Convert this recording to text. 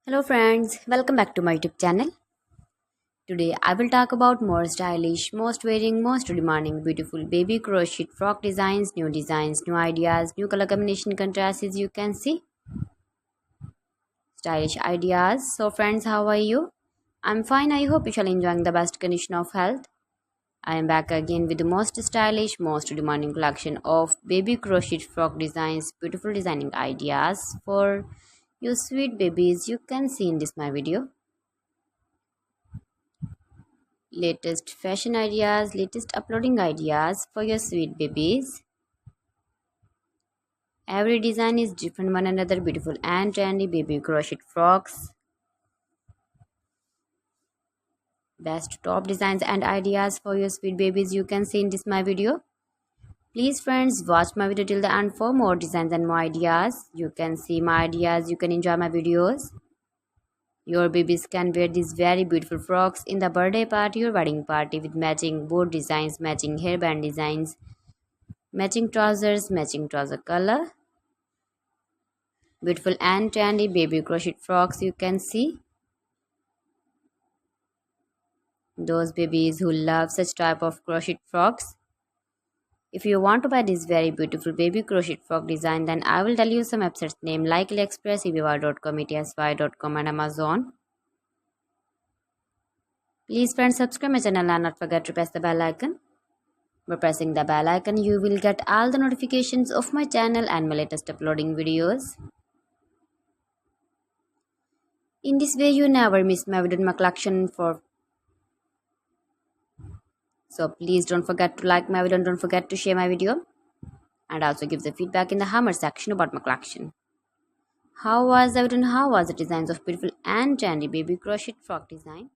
Hello friends, welcome back to my YouTube channel. Today I will talk about more stylish, most wearing, most demanding, beautiful baby crochet frock designs, new ideas, new color combination contrasts as you can see. Stylish ideas. So friends, how are you? I'm fine. I hope you shall enjoying the best condition of health. I am back again with the most stylish, most demanding collection of baby crochet frock designs, beautiful designing ideas for you sweet babies you can see in this my video. Latest fashion ideas, latest uploading ideas for your sweet babies. Every design is different one another, beautiful and trendy baby crochet frocks. Best top designs and ideas for your sweet babies you can see in this my video. Please friends, watch my video till the end for more designs and more ideas. You can see my ideas, you can enjoy my videos. Your babies can wear these very beautiful frocks in the birthday party or wedding party with matching board designs, matching hairband designs, matching trouser color. Beautiful and trendy baby crochet frocks you can see. Those babies who love such type of crochet frocks. If you want to buy this very beautiful baby crochet frock design, then I will tell you some websites name like AliExpress, eBay.com, ETSY.com and Amazon. Please friends, subscribe my channel and not forget to press the bell icon. By pressing the bell icon, you will get all the notifications of my channel and my latest uploading videos. In this way, you never miss my video in my collection for. So please don't forget to like my video and don't forget to share my video. And also give the feedback in the hammer section about my collection. How was the video and how was the designs of beautiful and trendy baby crochet frock design?